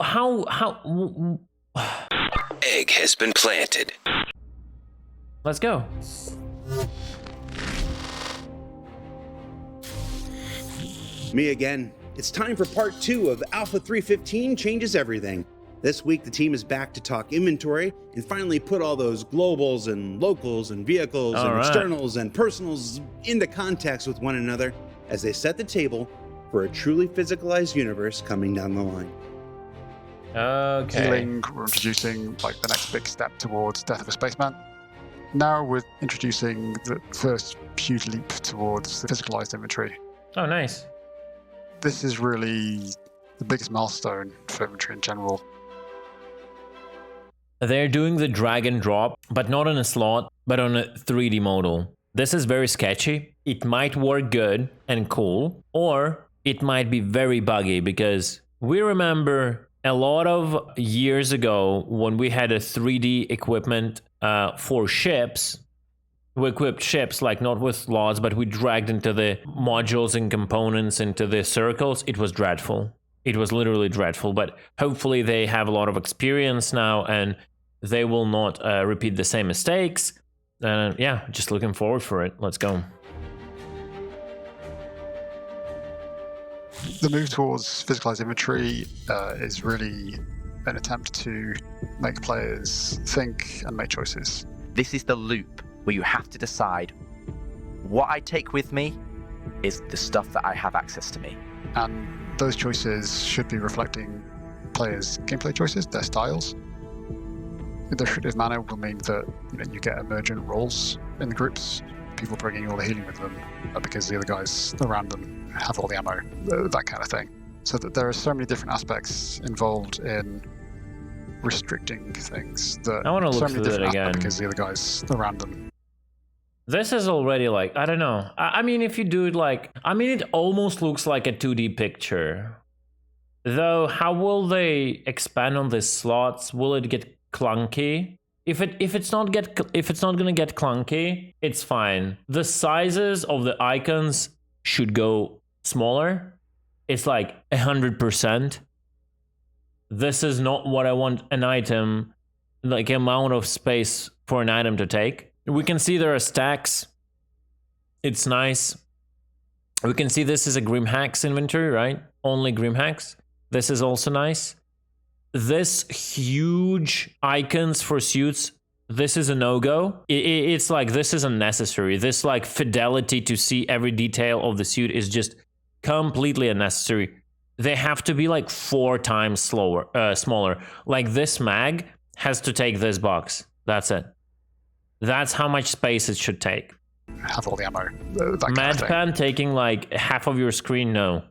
How? Egg has been planted. Let's go. Me again. It's time for part 2 of Alpha 315 Changes Everything. This week the team is back to talk inventory and finally put all those globals and locals and vehicles and externals and personals into context with one another as they set the table for a truly physicalized universe coming down the line. Okay. Healing, we're introducing like the next big step towards Death of a Spaceman. Now we're introducing the first huge leap towards the physicalized inventory. Oh, nice. This is really the biggest milestone for inventory in general. They're doing the drag and drop, but not on a slot, but on a 3D model. This is very sketchy. It might work good and cool, or it might be very buggy, because we remember a lot of years ago when we had a 3D equipment for ships. We equipped ships, like not with slots, but we dragged into the modules and components into the circles. It was dreadful. It was literally dreadful, but hopefully they have a lot of experience now and they will not repeat the same mistakes. Yeah, just looking forward for it. Let's go. The move towards physicalized inventory is really an attempt to make players think and make choices. This is the loop where you have to decide what I take with me is the stuff that I have access to me. And those choices should be reflecting players' gameplay choices, their styles. The iterative manner will mean that you get emergent roles in the groups, people bringing all the healing with them because the other guys around them have all the ammo, that kind of thing. So that there are so many different aspects involved in restricting things that I want to look so many through that different again. because the other guys around them. This is already like, I don't know. I mean, if you do it like, I mean, it almost looks like a 2D picture. Though, how will they expand on the slots? Will it get clunky? If it's not gonna get clunky, it's fine. The sizes of the icons should go smaller. It's like 100%. This is not what I want an item, like amount of space for an item to take. We can see there are stacks. It's nice. We can see this is a Grimhacks inventory, right? Only Grimhacks. This is also nice. This huge icons for suits, this is a no-go. It's like, this is unnecessary. This like fidelity to see every detail of the suit is just completely unnecessary. They have to be like 4 times smaller. Like this mag has to take this box. That's it. That's how much space it should take. Have all the ammo. That kind of thing. Madpan taking like half of your screen? No.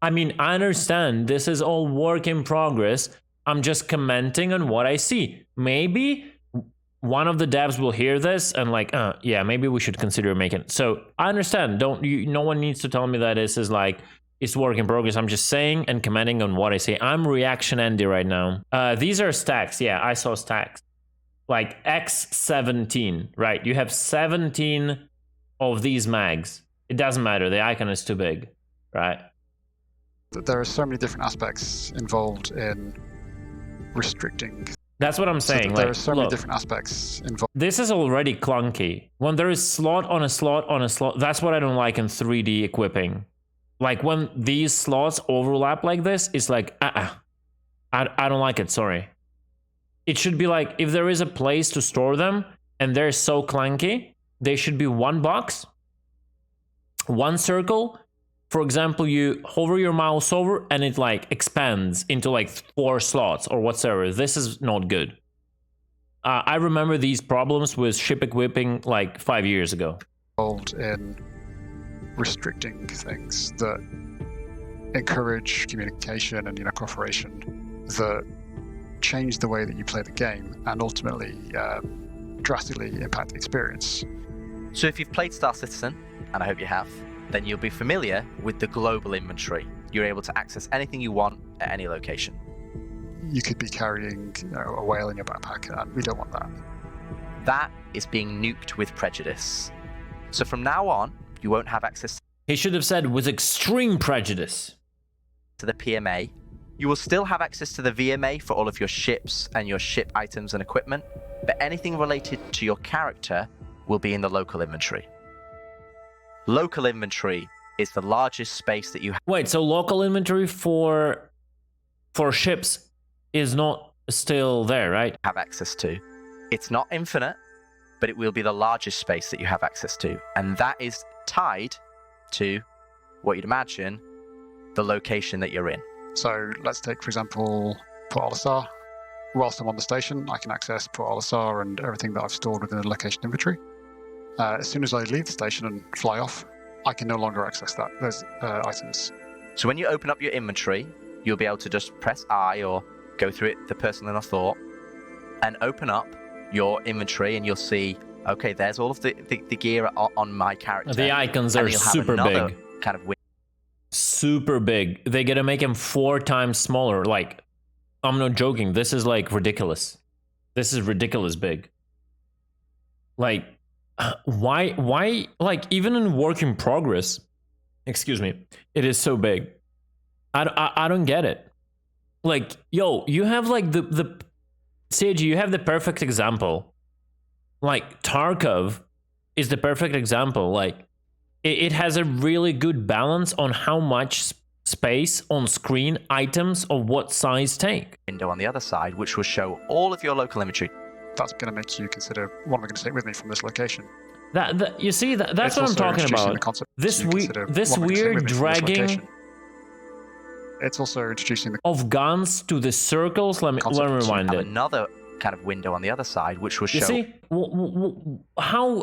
I mean, I understand this is all work in progress. I'm just commenting on what I see. Maybe one of the devs will hear this and like, yeah, maybe we should consider making it. So I understand. No one needs to tell me that this is like, it's work in progress. I'm just saying and commenting on what I see. I'm Reaction Andy right now. These are stacks. Yeah, I saw stacks. Like X17, right? You have 17 of these mags. It doesn't matter. The icon is too big, right? There are so many different aspects involved in restricting. That's what I'm saying. So there are so many different aspects involved. This is already clunky. When there is slot on a slot on a slot, that's what I don't like in 3D equipping. Like when these slots overlap like this, it's like, I don't like it, sorry. It should be like, if there is a place to store them and they're so clunky, they should be one box, one circle. For example, you hover your mouse over and it like expands into like 4 slots or whatsoever. This is not good. I remember these problems with ship equipping like 5 years ago. Involved in restricting things that encourage communication and cooperation, that change the way that you play the game and ultimately drastically impact the experience. So if you've played Star Citizen, and I hope you have, then you'll be familiar with the global inventory. You're able to access anything you want at any location. You could be carrying a whale in your backpack, and we don't want that. That is being nuked with prejudice. So from now on, you won't have access He should have said with extreme prejudice to the PMA You will still have access to the VMA for all of your ships and your ship items and equipment, but anything related to your character will be in the local inventory. Local inventory is the largest space that you have. Wait, so local inventory for ships is not still there, right? Have access to. It's not infinite, but it will be the largest space that you have access to. And that is tied to what you'd imagine the location that you're in. So let's take, for example, Port Olisar. Whilst I'm on the station, I can access Port Olisar and everything that I've stored within the location inventory. As soon as I leave the station and fly off, I can no longer access those items. So when you open up your inventory, you'll be able to just press I or go through it, the person in a thought, and open up your inventory, and you'll see, okay, there's all of the gear on my character. The icons are super big. Kind of super big. They gotta make them 4 times smaller. Like, I'm not joking. This is like ridiculous. This is ridiculous big. Like, why? Like, even in work in progress, excuse me, it is so big. I don't get it. Like, yo, you have like the CG, you have the perfect example. Like, Tarkov is the perfect example. Like, it has a really good balance on how much space on screen items of what size take. Window on the other side, which will show all of your local inventory. That's going to make you consider, what am I going to take with me from this location? You see, that's what I'm talking about. This weird dragging It's also introducing the of guns to the circles. Let me rewind it. Another kind of window on the other side, which will show. You see, how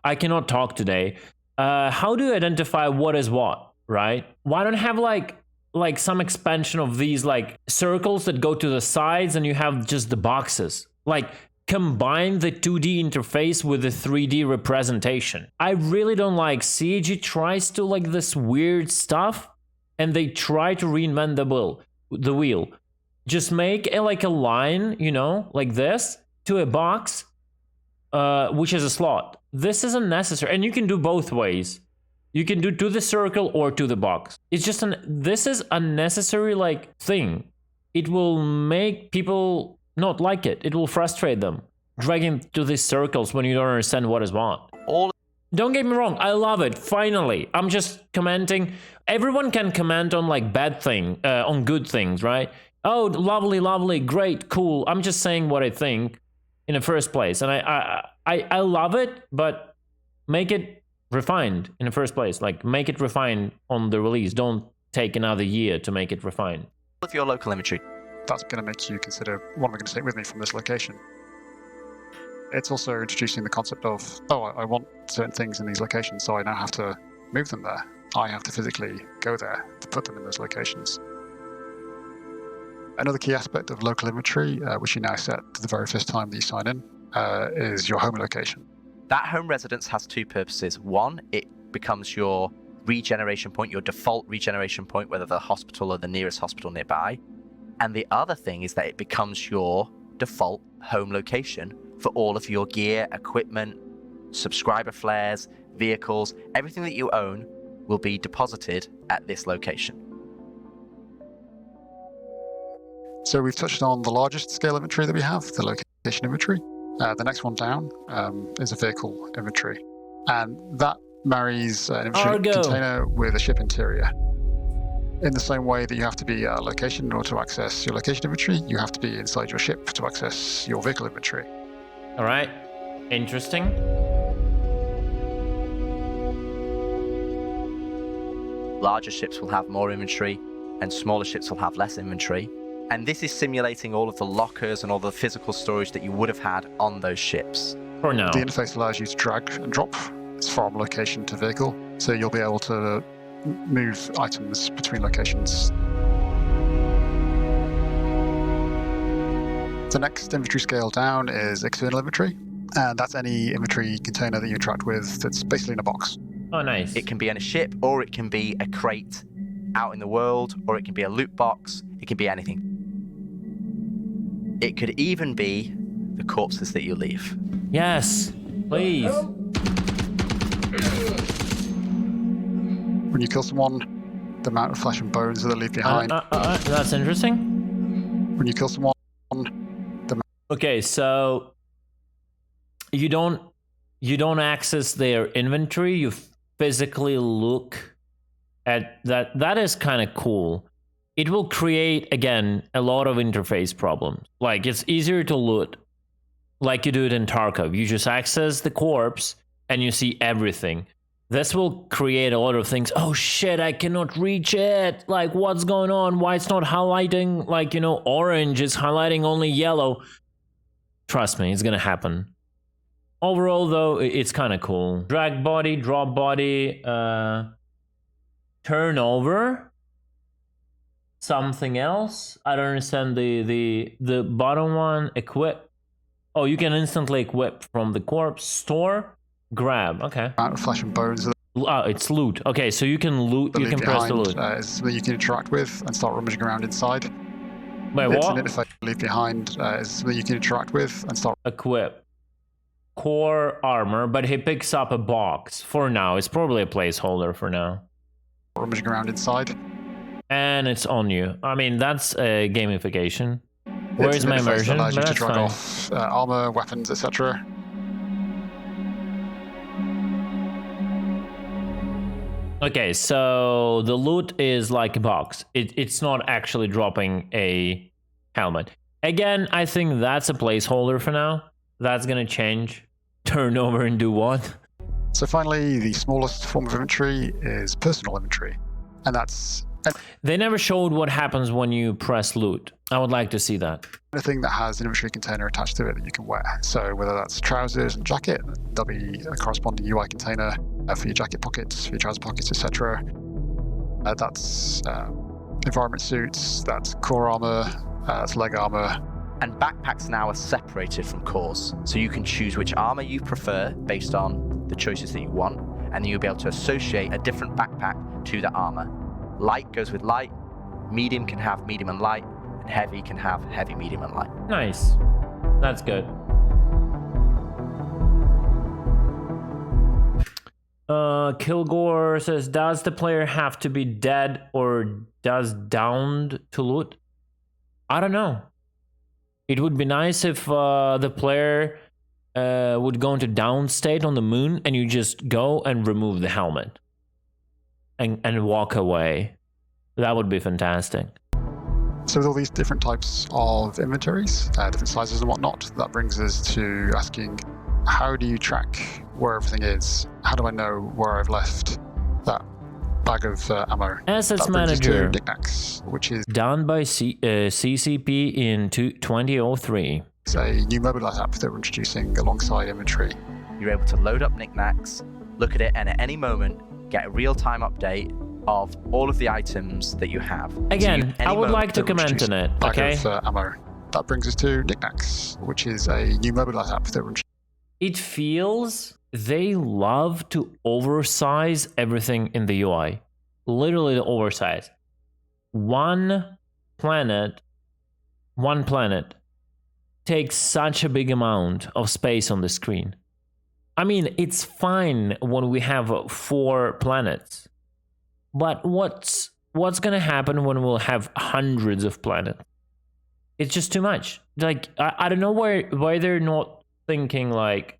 I cannot talk today. How do you identify what is what, right? Why don't have like some expansion of these like circles that go to the sides and you have just the boxes? Like, combine the 2D interface with the 3D representation. I really don't like CG tries to like this weird stuff and they try to reinvent the wheel. Just make a line, you know, like this to a box, which is a slot. This is unnecessary, and you can do both ways. You can do to the circle or to the box. It's just this is unnecessary like thing. It will make people not like it. It will frustrate them. Dragging to these circles when you don't understand what is what. Don't get me wrong, I love it. Finally, I'm just commenting. Everyone can comment on like bad thing, on good things, right? Oh, lovely, great, cool. I'm just saying what I think in the first place, and I love it, but make it refined in the first place. Like, make it refined on the release. Don't take another year to make it refined. Of your local inventory. That's going to make you consider, what am I going to take with me from this location? It's also introducing the concept of, oh, I want certain things in these locations, so I now have to move them there. I have to physically go there to put them in those locations. Another key aspect of local inventory, which you now set to the very first time that you sign in, is your home location. That home residence has 2 purposes. One, it becomes your regeneration point, your default regeneration point, whether the hospital or the nearest hospital nearby. And the other thing is that it becomes your default home location for all of your gear, equipment, subscriber flares, vehicles, everything that you own will be deposited at this location. So we've touched on the largest scale inventory that we have, the location inventory. The next one down is a vehicle inventory. And that marries an inventory container with a ship interior. In the same way that you have to be a location in order to access your location inventory, you have to be inside your ship to access your vehicle inventory. All right. Interesting. Larger ships will have more inventory, and smaller ships will have less inventory. And this is simulating all of the lockers and all the physical storage that you would have had on those ships. For now. The interface allows you to drag and drop from location to vehicle, so you'll be able to move items between locations. The next inventory scale down is external inventory, and that's any inventory container that you interact with that's basically in a box. Oh, nice. It can be in a ship, or it can be a crate out in the world, or it can be a loot box. It can be anything. It could even be the corpses that you leave. Yes, please. When you kill someone, the amount of flesh and bones that they leave behind. That's interesting. When you kill someone, Okay, so you don't access their inventory. You physically look at that. That is kind of cool. It will create, again, a lot of interface problems. Like, it's easier to loot like you do it in Tarkov. You just access the corpse and you see everything. This will create a lot of things. Oh shit, I cannot reach it. Like, what's going on? Why it's not highlighting, like, orange? It's highlighting only yellow. Trust me, it's gonna happen. Overall, though, it's kind of cool. Drag body, drop body, turnover. Something else. I don't understand the bottom one. Equip. Oh, you can instantly equip from the corpse. Store. Grab. Okay. Amount of flesh and bones. It's loot. Okay, so you can loot. You can press the loot. Is something you can interact with and start rummaging around inside. Wait, It's what? an interface you leave behind. Is something you can interact with and start. Equip. Core armor, but he picks up a box. For now, it's probably a placeholder for now. Rummaging around inside. And it's on you. I mean, that's a gamification. Where is my immersion? Allows you to That's drag fine. off armor, weapons, etc. Okay, so the loot is like a box. It's not actually dropping a helmet. Again, I think that's a placeholder for now. That's gonna change. Turn over and do what? So finally, the smallest form of inventory is personal inventory, and that's They never showed what happens when you press loot. I would like to see that. anything that has an inventory container attached to it that you can wear. So whether that's trousers and jacket, there'll be a corresponding UI container for your jacket pockets, for your trouser pockets, etc. That's environment suits, that's core armor, that's leg armor. And backpacks now are separated from cores, so you can choose which armor you prefer based on the choices that you want, and then you'll be able to associate a different backpack to that armor. Light goes with light, medium can have medium and light, and heavy can have heavy, medium, and light. Nice. That's good. Kilgore says, does the player have to be dead or does downed to loot? I don't know. It would be nice if the player would go into down state on the moon and you just go and remove the helmet and walk away. That would be fantastic. So with all these different types of inventories, different sizes and whatnot, that brings us to asking, how do you track where everything is? How do I know where I've left that bag of ammo? Assets That brings us to Manager, Knickknacks, which is done by CCP in 2003. a new mobile app that we're introducing alongside inventory. You're able to load up Knickknacks, look at it, and at any moment get a real-time update of all of the items that you have. So Again, any I would moment like to that we're comment on introducing it, a bag okay? of ammo. That brings us to Knickknacks, which is a new mobile app that we're introducing. It feels they love to oversize everything in the UI. Literally oversize. One planet takes such a big amount of space on the screen. I mean, it's fine when we have 4 planets. But what's gonna happen when we'll have hundreds of planets? It's just too much. Like, I don't know why they're not thinking like,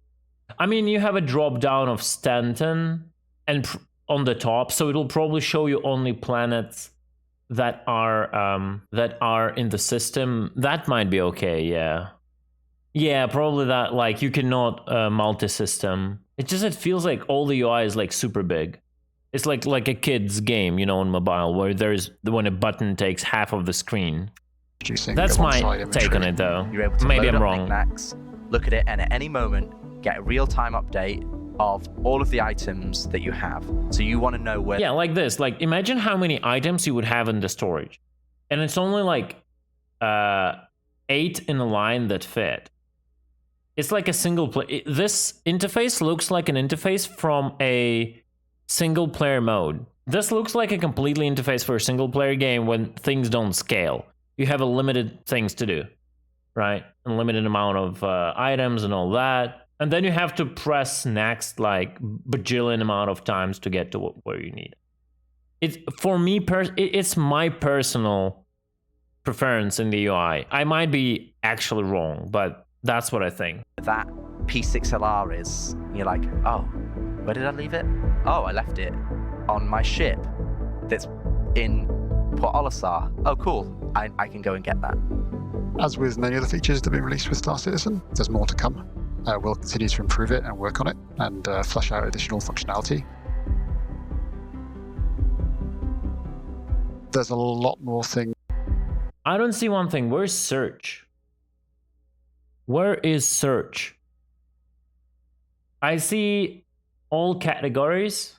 I mean, you have a drop down of Stanton and on the top, so it'll probably show you only planets that are in the system. That might be okay. Yeah, probably that. Like, you cannot multi-system. It feels like all the UI is like super big. It's like a kid's game, on mobile, where when a button takes half of the screen. That's my take on it, though. You're able to Maybe load I'm up wrong. Knickknacks, look at it, and at any moment get a real-time update of all of the items that you have. So you want to know where. Yeah, like this. Like, imagine how many items you would have in the storage, and it's only like 8 in a line that fit. It's like a single player. This interface looks like an interface from a single player mode. This looks like a completely interface for a single player game when things don't scale. You have a limited things to do, right? A limited amount of items and all that. And then you have to press next like bajillion amount of times to get to where you need. for me, it's my personal preference in the UI. I might be actually wrong, but that's what I think. That P6LR is, you're like, oh, where did I leave it? Oh, I left it on my ship that's in Port Olisar. Oh, cool. I can go and get that. As with many other features that have been released with Star Citizen, there's more to come. We'll continue to improve it and work on it and flesh out additional functionality. There's a lot more things. I don't see one thing. Where's search? Where is search? I see all categories,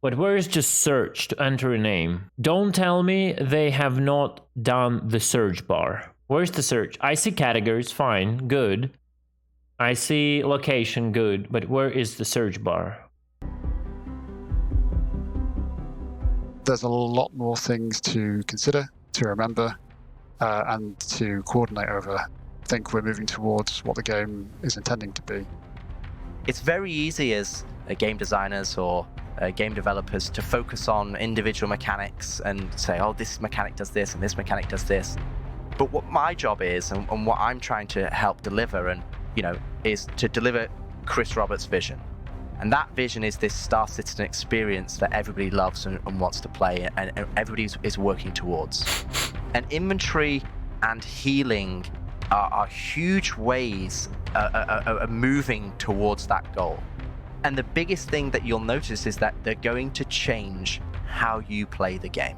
but where is just search to enter a name? Don't tell me they have not done the search bar. Where's the search? I see categories, fine, good. I see location, good, but where is the search bar? There's a lot more things to consider, to remember, and to coordinate over. I think we're moving towards what the game is intending to be. It's very easy as game designers or game developers to focus on individual mechanics and say, oh, this mechanic does this and this mechanic does this. But what my job is and what I'm trying to help deliver and is to deliver Chris Roberts' vision. And that vision is this Star Citizen experience that everybody loves and wants to play and everybody is working towards. And inventory and healing are huge ways of moving towards that goal. And the biggest thing that you'll notice is that they're going to change how you play the game.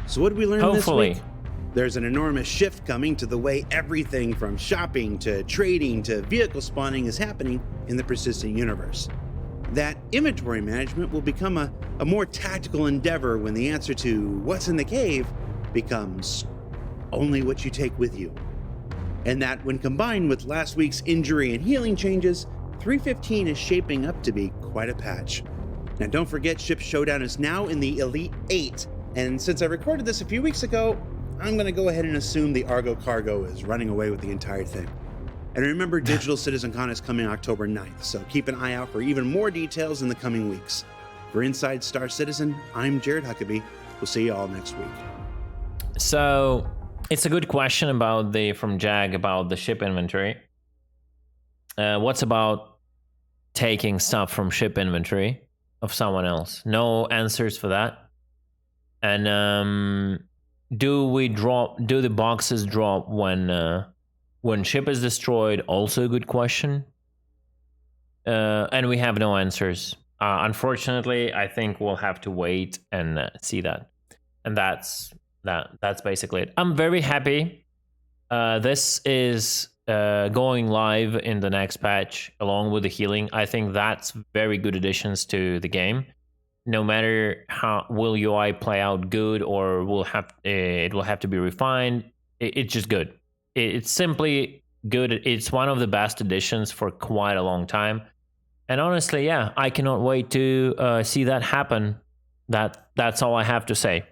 So what did we learn Hopefully. this week? There's an enormous shift coming to the way everything from shopping to trading to vehicle spawning is happening in the persistent universe. That inventory management will become a more tactical endeavor when the answer to what's in the cave becomes only what you take with you. And that when combined with last week's injury and healing changes, 315 is shaping up to be quite a patch. Now don't forget, Ship Showdown is now in the Elite 8, and since I recorded this a few weeks ago, I'm going to go ahead and assume the Argo Cargo is running away with the entire thing. And remember, Digital Citizen Con is coming October 9th, so keep an eye out for even more details in the coming weeks. For Inside Star Citizen, I'm Jared Huckabee. We'll see you all next week. So it's a good question from Jag about the ship inventory. What's about taking stuff from ship inventory of someone else? No answers for that. And do the boxes drop when ship is destroyed? Also a good question. And we have no answers. Unfortunately, I think we'll have to wait and see that. And that's basically it. I'm very happy. This is going live in the next patch along with the healing. I think that's very good additions to the game. No matter how will UI play out good or it will have to be refined, it's just good. It's simply good. It's one of the best additions for quite a long time. And honestly, yeah, I cannot wait to see that happen. That's all I have to say.